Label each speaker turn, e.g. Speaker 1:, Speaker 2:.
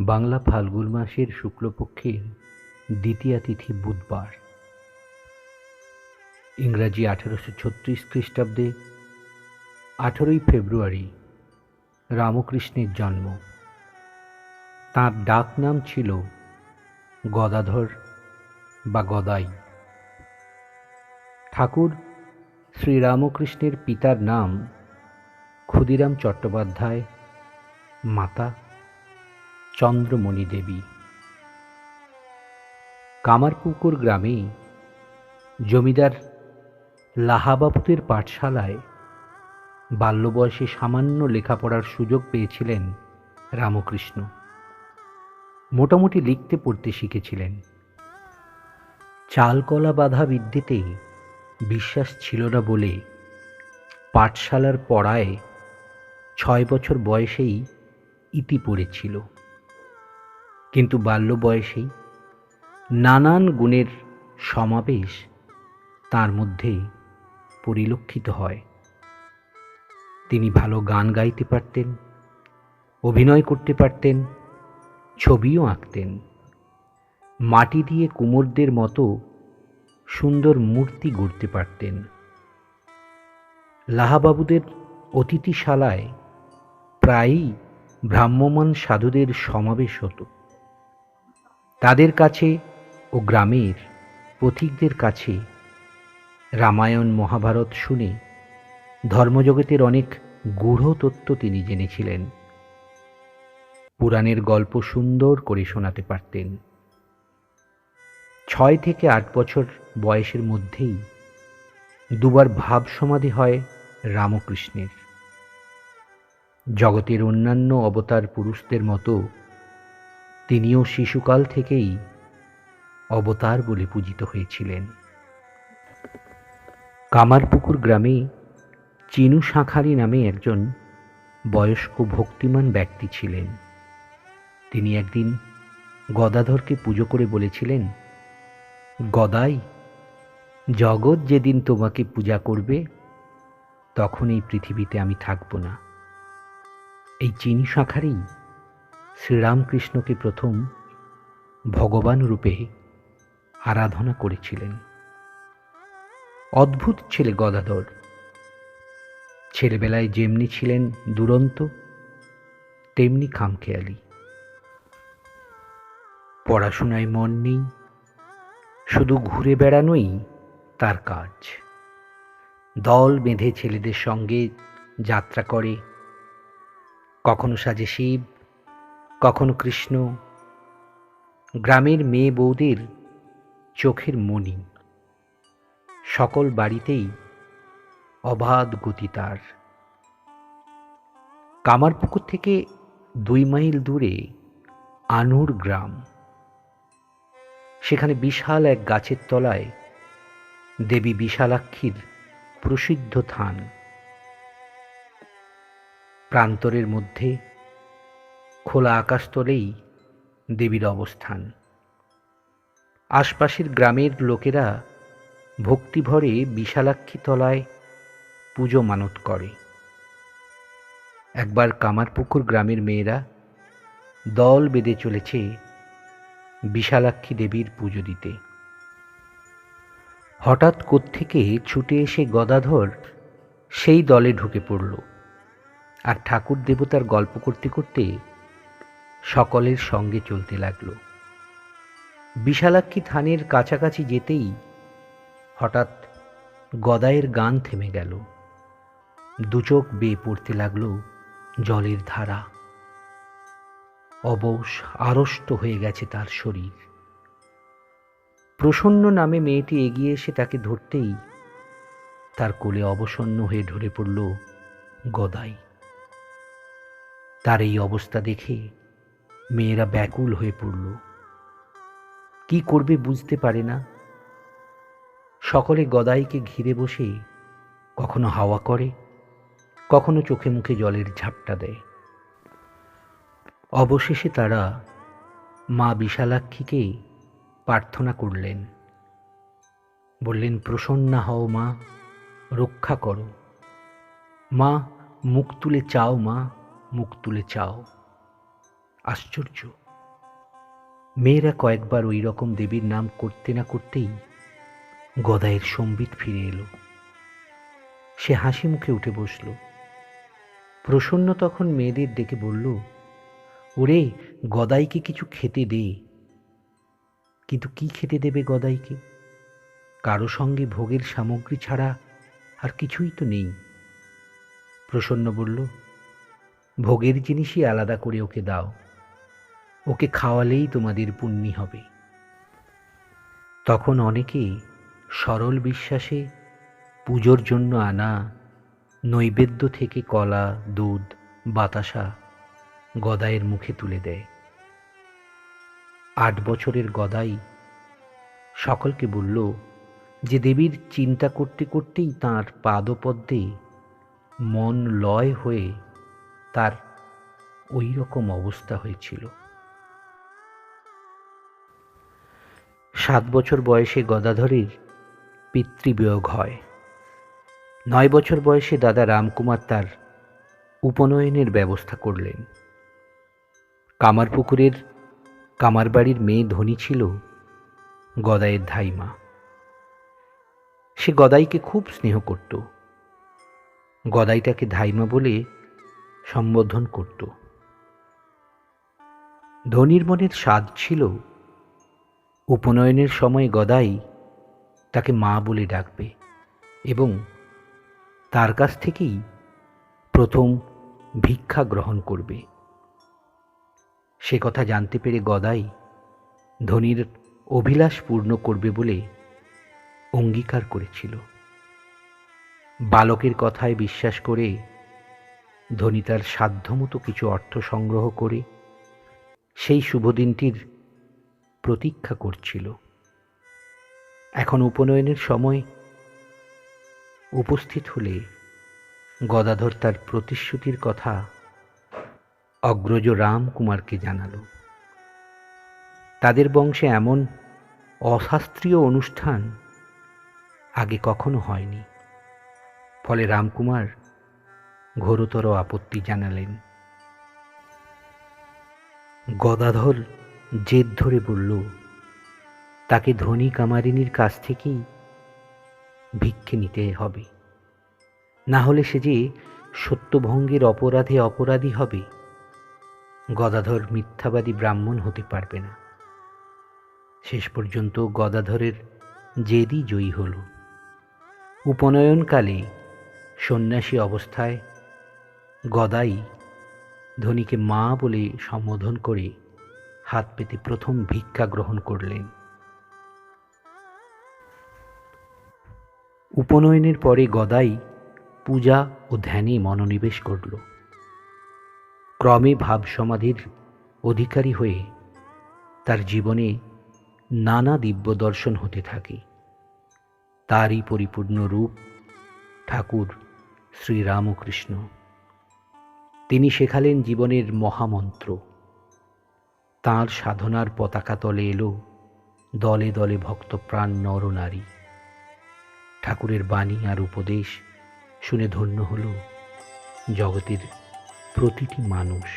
Speaker 1: বাংলা ফাল্গুন মাসের শুক্লপক্ষের দ্বিতীয়া তিথি বুধবার, ইংরাজি 1836 খ্রিস্টাব্দে 18ই ফেব্রুয়ারি রামকৃষ্ণের জন্ম। তাঁর ডাক নাম ছিল গদাধর বা গদাই। ঠাকুর শ্রীরামকৃষ্ণের পিতার নাম ক্ষুদিরাম চট্টোপাধ্যায়, মাতা চন্দ্রমণি দেবী। কামারপুকুর গ্রামে জমিদার লাহাবাবুদের পাঠশালায় বাল্য বয়সে সামান্য লেখাপড়ার সুযোগ পেয়েছিলেন রামকৃষ্ণ। মোটামুটি লিখতে পড়তে শিখেছিলেন। চালকলা বাঁধা বিদ্যেতে বিশ্বাস ছিল না বলে পাঠশালার পড়ায় 6 বছর বয়সেই ইতি পড়েছিল। কিন্তু বাল্য বয়সেই নানান গুণের সমাবেশ তার মধ্যে পরিলক্ষিত হয়। তিনি ভালো গান গাইতে পারতেন, অভিনয় করতে পারতেন, ছবিও আঁকতেন। মাটি দিয়ে কুমোরদের মতো সুন্দর মূর্তি গড়তে পারতেন। লাহাবাবুদের অতিথিশালায় প্রায়ই ভ্রাম্যমাণ সাধুদের সমাবেশ হতো। তাদের কাছে ও গ্রামের পথিকদের কাছে রামায়ণ মহাভারত শুনে ধর্মজগতের অনেক গূঢ় তত্ত্ব তিনি জেনেছিলেন। পুরাণের গল্প সুন্দর করে শোনাতে পারতেন। 6 থেকে 8 বছর বয়সের মধ্যেই দুবার ভাব সমাধি হয় রামকৃষ্ণের। জগতের অন্যান্য অবতার পুরুষদের মতো তিনিও শিশুকাল থেকেই অবতার বলে পূজিত হয়েছিলেন। কামারপুকুর গ্রামে চিনু শাঁখারি নামে একজন বয়স্ক ভক্তিমান ব্যক্তি ছিলেন। তিনি একদিন গদাধরকে পুজো করে বলেছিলেন, গদাই, জগৎ যেদিন তোমাকে পূজা করবে তখন এই পৃথিবীতে আমি থাকব না। এই চিনু শাঁখারি শ্রীরামকৃষ্ণকে প্রথম ভগবান রূপে আরাধনা করেছিলেন। অদ্ভুত ছেলে গদাধর। ছেলেবেলায় যেমনি ছিলেন দুরন্ত, তেমনি খামখেয়ালি। পড়াশোনায় মন নেই, শুধু ঘুরে বেড়ানোই তার কাজ। দল বেঁধে ছেলেদের সঙ্গে যাত্রা করে, কখনো সাজে শিব, কখনো কৃষ্ণ। গ্রামের মেয়ে বউদের চোখের মণি। সকল বাড়িতেই অবাধ গতি তার। কামারপুকুর থেকে 2 মাইল দূরে আনুর গ্রাম। সেখানে বিশাল এক গাছের তলায় দেবী বিশালাক্ষীর প্রসিদ্ধ থান। প্রান্তরের মধ্যে খোলা আকাশতলেই দেবীর অবস্থান। আশপাশের গ্রামের লোকেরা ভক্তিভরে বিশালাক্ষী তলায় পুজো মানত করে। একবার কামারপুকুর গ্রামের মেয়েরা দল বেঁধে চলেছে বিশালাক্ষী দেবীর পুজো দিতে। হঠাৎ কোত্থেকে ছুটে এসে গদাধর সেই দলে ঢুকে পড়ল, আর ঠাকুর দেবতার গল্প করতে করতে সকলের সঙ্গে চলতে লাগল। বিশালাক্ষী থানের কাছাকাছি যেতেই হঠাৎ গদাইয়ের গান থেমে গেল। দুচোখ বেয়ে পড়তে লাগল জলের ধারা। অবশ আড়ষ্ট হয়ে গেছে তার শরীর। প্রসন্ন নামে মেয়েটি এগিয়ে এসে তাকে ধরতেই তার কোলে অবসন্ন হয়ে ঢলে পড়ল গদাই। তার এই অবস্থা দেখে মেয়েরা ব্যাকুল হয়ে পড়ল। কি করবে বুঝতে পারে না। সকলে গদাইকে ঘিরে বসে কখনো হাওয়া করে, কখনো চোখে মুখে জলের ঝাপটা দেয়। অবশেষে তারা মা বিশালাক্ষীকে প্রার্থনা করলেন। বললেন, প্রসন্না হও মা, রক্ষা করো। মা, মুখ তুলে চাও, মা মুখ তুলে চাও। আশ্চর্য, মেয়েরা কয়েকবার ওই রকম দেবীর নাম করতে না করতেই গদাইয়ের সম্বিত ফিরে এলো। সে হাসি মুখে উঠে বসল। প্রসন্ন তখন মেয়েদের ডেকে বলল, ওরে, গদাইকে কিছু খেতে দে। কিন্তু কি খেতে দেবে গদাইকে? কারো সঙ্গে ভোগের সামগ্রী ছাড়া আর কিছুই তো নেই। প্রসন্ন বলল, ভোগের জিনিসই আলাদা করে ওকে দাও, ওকে খাওয়ালেই তোমাদের পুণ্যি হবে। তখন অনেকে সরল বিশ্বাসে পুজোর জন্য আনা নৈবেদ্য থেকে কলা, দুধ, বাতাসা গদাইয়ের মুখে তুলে দেয়। 8 বছরের গদাই সকলকে বলল যে দেবীর চিন্তা করতে করতেই তাঁর পাদপদ্মে মন লয় হয়ে তার ওই রকম অবস্থা হয়েছিল। 7 বছর বয়সে গদাধরের পিতৃবিয়োগ হয়। 9 বছর বয়সে দাদা রামকুমার তার উপনয়নের ব্যবস্থা করলেন। কামারপুকুরের কামারবাড়ির মেয়ে ধনী ছিল গদাইয়ের ধাইমা। সে গদাইকে খুব স্নেহ করত। গদাইটাকে ধাইমা বলে সম্বোধন করত। ধনীর মনের স্বাদ ছিল উপনয়নের সময় গদাই তাকে মা বলে ডাকবে এবং তার কাছ থেকেই প্রথম ভিক্ষা গ্রহণ করবে। সে কথা জানতে পেরে গদাই ধনীর অভিলাষ পূর্ণ করবে বলে অঙ্গীকার করেছিল। বালকের কথায় বিশ্বাস করে ধনী তার সাধ্যমতো কিছু অর্থ সংগ্রহ করে সেই শুভ দিনটির প্রতীক্ষা করছিল। এখন উপনয়নের সময় উপস্থিত হলে গদাধর তার প্রতিশ্রুতির কথা অগ্রজ রামকুমারকে জানাল। তাদের বংশে এমন অশাস্ত্রীয় অনুষ্ঠান আগে কখনো হয়নি। ফলে রামকুমার ঘোরতর আপত্তি জানালেন। গদাধর জেদ ধরে বলল, তাকে ধনী কামারিনীর কাছ থেকেই ভিক্ষে নিতে হবে, না হলে সে যে সত্যভঙ্গের অপরাধে অপরাধী হবে। গদাধর মিথ্যাবাদী ব্রাহ্মণ হতে পারবে না। শেষ পর্যন্ত গদাধরের জেদই জয়ী হল। উপনয়নকালে সন্ন্যাসী অবস্থায় গদাই ধনীকে মা বলে সম্বোধন করে হাত পেতে প্রথম ভিক্ষা গ্রহণ করলেন। উপনয়নের পরে গদাই পূজা ও ধ্যানে মনোনিবেশ করল। ক্রমে ভাব সমাধির অধিকারী হয়ে তার জীবনে নানা দিব্য দর্শন হতে থাকে। তারই পরিপূর্ণ রূপ ঠাকুর শ্রীরামকৃষ্ণ। তিনি শেখালেন জীবনের মহামন্ত্র। তাঁর সাধনার পতাকা তলে এলো দলে দলে ভক্তপ্রাণ নরনারী। ঠাকুরের বাণী আর উপদেশ শুনে ধন্য হল জগতের প্রতিটি মানুষ।